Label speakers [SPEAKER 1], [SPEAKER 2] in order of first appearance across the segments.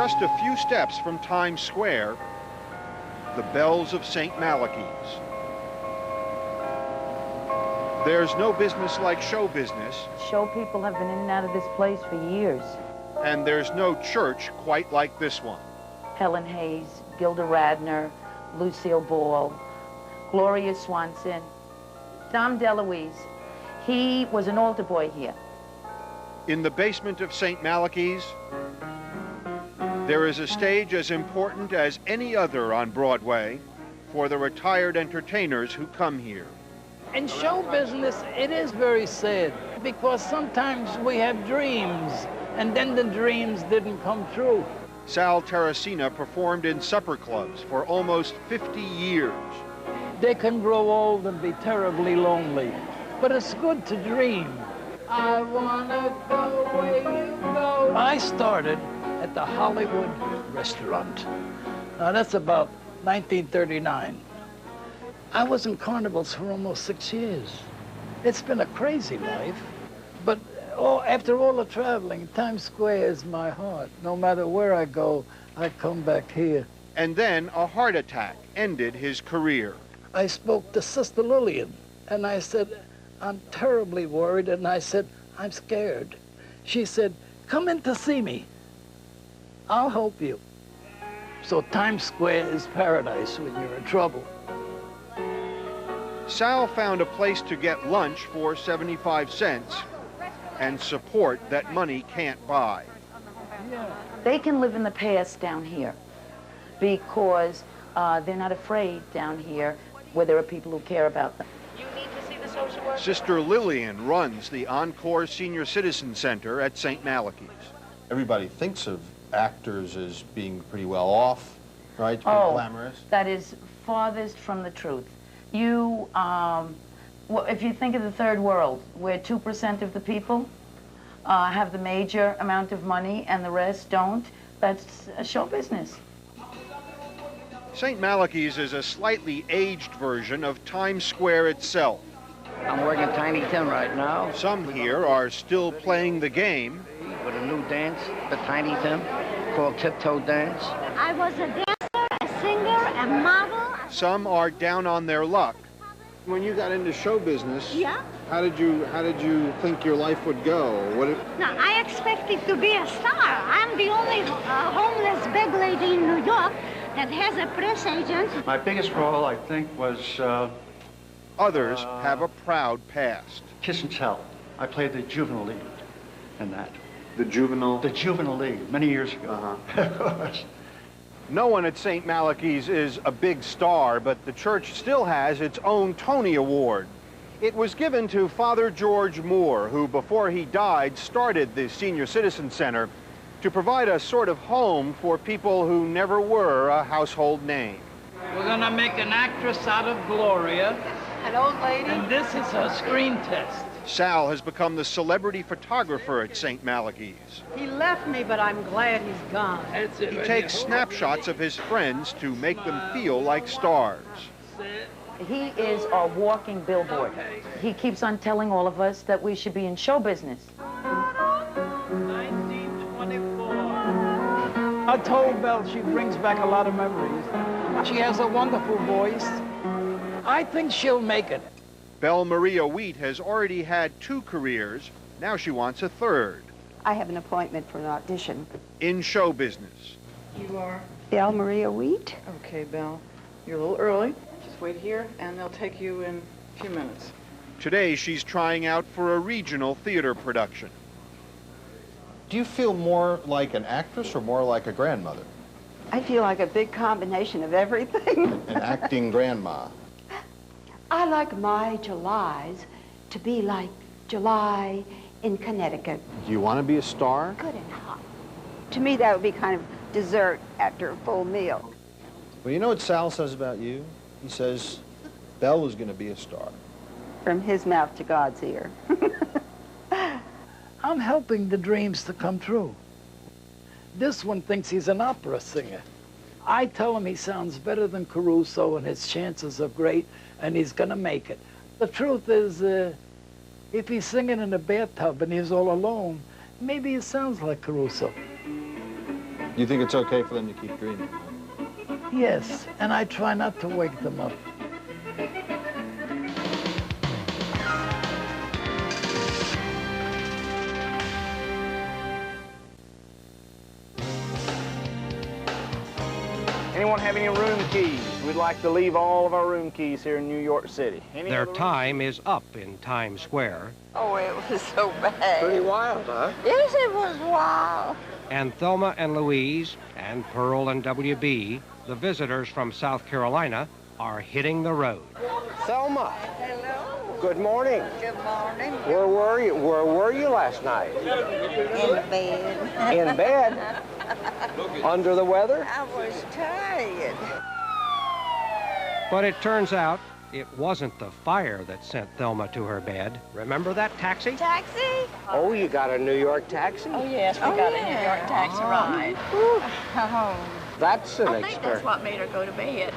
[SPEAKER 1] just a few steps from Times Square, the bells of St. Malachy's. There's no business like show business.
[SPEAKER 2] Show people have been in and out of this place for years.
[SPEAKER 1] And there's no church quite like this one.
[SPEAKER 2] Helen Hayes, Gilda Radner, Lucille Ball, Gloria Swanson, Dom DeLuise. He was an altar boy here.
[SPEAKER 1] In the basement of St. Malachy's, there is a stage as important as any other on Broadway for the retired entertainers who come here.
[SPEAKER 3] In show business, it is very sad because sometimes we have dreams and then the dreams didn't come true.
[SPEAKER 1] Sal Teresina performed in supper clubs for almost 50 years.
[SPEAKER 3] They can grow old and be terribly lonely, but it's good to dream. I wanna go where you go. I started at the Hollywood restaurant. Now that's about 1939. I was in carnivals for almost 6 years. It's been a crazy life, but after all the traveling, Times Square is my heart. No matter where I go, I come back here.
[SPEAKER 1] And then a heart attack ended his career.
[SPEAKER 3] I spoke to Sister Lillian, and I said, I'm terribly worried, and I said, I'm scared. She said, come in to see me. I'll help you. So Times Square is paradise when you're in trouble.
[SPEAKER 1] Sal found a place to get lunch for 75 cents and support that money can't buy.
[SPEAKER 2] They can live in the past down here because they're not afraid down here where there are people who care about them.
[SPEAKER 4] You need to see the social worker.
[SPEAKER 1] Sister Lillian runs the Encore Senior Citizen Center at St. Malachy's.
[SPEAKER 5] Everybody thinks of actors as being pretty well off, right? Pretty glamorous.
[SPEAKER 2] That is farthest from the truth. You, well, if you think of the third world, where 2% of the people have the major amount of money and the rest don't, that's a show business.
[SPEAKER 1] St. Malachy's is a slightly aged version of Times Square itself.
[SPEAKER 6] I'm working Tiny Tim right now.
[SPEAKER 1] Some here are still playing the game.
[SPEAKER 6] With a new dance, the Tiny Tim, called Tiptoe Dance.
[SPEAKER 7] I was a dancer, a singer, a model.
[SPEAKER 1] Some are down on their luck.
[SPEAKER 5] When you got into show business,
[SPEAKER 7] Yeah.
[SPEAKER 5] how did you think your life would go?
[SPEAKER 7] Now, I expected to be a star. I'm the only homeless beg lady in New York that has a press agent.
[SPEAKER 8] My biggest role, I think, was
[SPEAKER 1] Others have a proud past.
[SPEAKER 8] Kiss and Tell. I played the juvenile lead in that.
[SPEAKER 5] The juvenile?
[SPEAKER 8] The juvenile lead, many years ago. Of course.
[SPEAKER 1] No one at St. Malachy's is a big star, but the church still has its own Tony Award. It was given to Father George Moore, who before he died started the Senior Citizen Center to provide a sort of home for people who never were a household name.
[SPEAKER 3] We're gonna make an actress out of Gloria.
[SPEAKER 4] An old lady.
[SPEAKER 3] And this is her screen test.
[SPEAKER 1] Sal has become the celebrity photographer at St. Malachy's.
[SPEAKER 4] He left me, but I'm glad he's gone.
[SPEAKER 3] That's it.
[SPEAKER 1] He
[SPEAKER 3] right
[SPEAKER 1] takes
[SPEAKER 3] here.
[SPEAKER 1] snapshots of his friends to make them feel like stars.
[SPEAKER 2] He is our walking billboard. He keeps on telling all of us that we should be in show business.
[SPEAKER 3] 1924. I told Belle she brings back a lot of memories. She has a wonderful voice. I think she'll make it.
[SPEAKER 1] Belle Maria Wheat has already had 2 careers. Now she wants a 3rd.
[SPEAKER 9] I have an appointment for an audition.
[SPEAKER 1] In show business.
[SPEAKER 4] You are?
[SPEAKER 9] Belle Maria Wheat?
[SPEAKER 4] Okay, Belle. You're a little early. Just wait here, and they'll take you in a few minutes.
[SPEAKER 1] Today she's trying out for a regional theater production.
[SPEAKER 5] Do you feel more like an actress or more like a grandmother?
[SPEAKER 9] I feel like a big combination of everything.
[SPEAKER 5] An acting grandma.
[SPEAKER 9] I like my Julys to be like July in Connecticut.
[SPEAKER 5] Do you want to be a star?
[SPEAKER 9] Good and hot. To me, that would be kind of dessert after a full meal.
[SPEAKER 5] Well, you know what Sal says about you? He says Belle was going to be a star.
[SPEAKER 9] From his mouth to God's ear.
[SPEAKER 3] I'm helping the dreams to come true. This one thinks he's an opera singer. I tell him he sounds better than Caruso and his chances are great and he's gonna make it. The truth is, if he's singing in a bathtub and he's all alone, maybe he sounds like Caruso.
[SPEAKER 5] You think it's okay for them to keep dreaming?
[SPEAKER 3] Yes, and I try not to wake them up.
[SPEAKER 10] Anyone have any room keys? We'd like to leave all of our room keys here in New York City.
[SPEAKER 11] Their time is up in Times Square.
[SPEAKER 12] Oh, it was so bad.
[SPEAKER 10] Pretty wild, huh?
[SPEAKER 12] Yes, it was wild.
[SPEAKER 11] And Thelma and Louise, and Pearl and WB, the visitors from South Carolina, are hitting the road.
[SPEAKER 13] Thelma.
[SPEAKER 12] Hello.
[SPEAKER 13] Good morning.
[SPEAKER 12] Good morning.
[SPEAKER 13] Where were you last night?
[SPEAKER 12] In bed.
[SPEAKER 13] In bed? Under the weather?
[SPEAKER 12] I was tired.
[SPEAKER 11] But it turns out it wasn't the fire that sent Thelma to her bed. Remember that taxi?
[SPEAKER 12] Taxi?
[SPEAKER 13] Oh, you got a New York taxi?
[SPEAKER 12] Oh, yes, we got a New York taxi ride. Oh.
[SPEAKER 13] That's an
[SPEAKER 12] I think that's
[SPEAKER 13] experience.
[SPEAKER 12] what made her go to bed.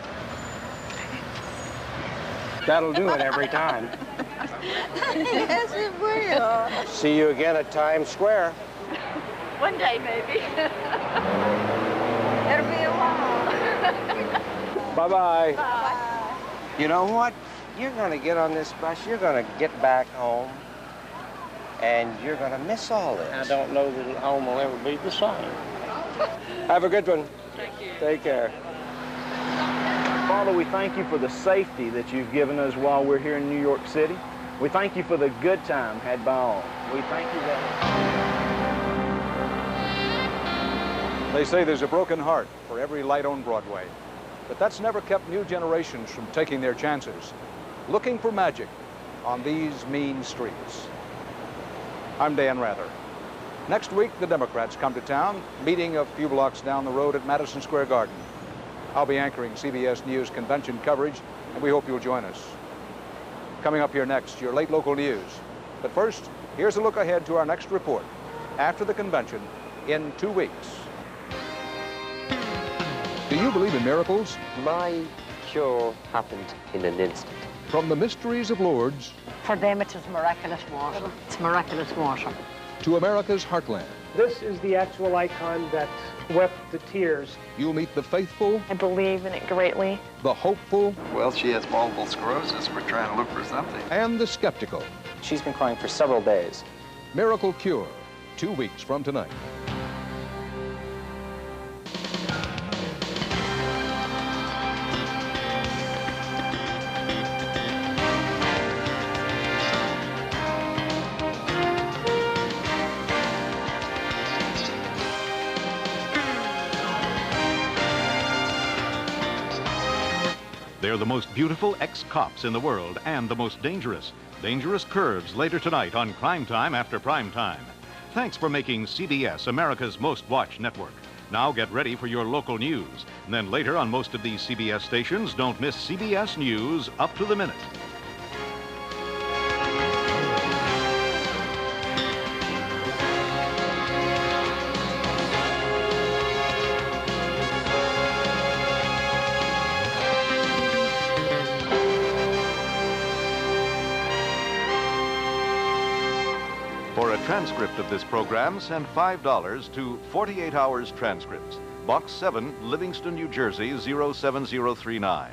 [SPEAKER 13] That'll do it every time.
[SPEAKER 12] Yes, it will.
[SPEAKER 13] See you again at Times Square.
[SPEAKER 12] One day, maybe. It'll be a while.
[SPEAKER 13] Bye-bye.
[SPEAKER 12] Bye.
[SPEAKER 13] You know what? You're going to get on this bus, you're going to get back home, and you're going to miss all this. I don't know that home will ever be the same. Have a good one.
[SPEAKER 12] Thank you.
[SPEAKER 13] Take care.
[SPEAKER 10] Father, we thank you for the safety that you've given us while we're here in New York City. We thank you for the good time had by all. We thank you that...
[SPEAKER 14] They say there's a broken heart for every light on Broadway, but that's never kept new generations from taking their chances, looking for magic on these mean streets. I'm Dan Rather. Next week, the Democrats come to town, meeting a few blocks down the road at Madison Square Garden. I'll be anchoring CBS News convention coverage, and we hope you'll join us. Coming up here next, your late local news. But first, here's a look ahead to our next report after the convention in 2 weeks. Do you believe in miracles?
[SPEAKER 6] My cure happened in an instant.
[SPEAKER 14] From the mysteries of Lourdes
[SPEAKER 15] For them, it is miraculous water. It's miraculous water.
[SPEAKER 14] to America's heartland.
[SPEAKER 16] This is the actual icon that wept the tears.
[SPEAKER 14] You'll meet the faithful,
[SPEAKER 17] I believe in it greatly.
[SPEAKER 14] the hopeful,
[SPEAKER 18] Well, she has multiple sclerosis. We're trying to look for something.
[SPEAKER 14] and the skeptical.
[SPEAKER 19] She's been crying for several days.
[SPEAKER 14] Miracle Cure, 2 weeks from tonight.
[SPEAKER 20] They're the most beautiful ex-cops in the world and the most dangerous. Dangerous Curves later tonight on Crime Time after Prime Time. Thanks for making CBS America's most watched network. Now get ready for your local news. And then later on most of these CBS stations, don't miss CBS News Up to the Minute. For a transcript of this program, send $5 to 48 Hours Transcripts, Box 7, Livingston, New Jersey, 07039.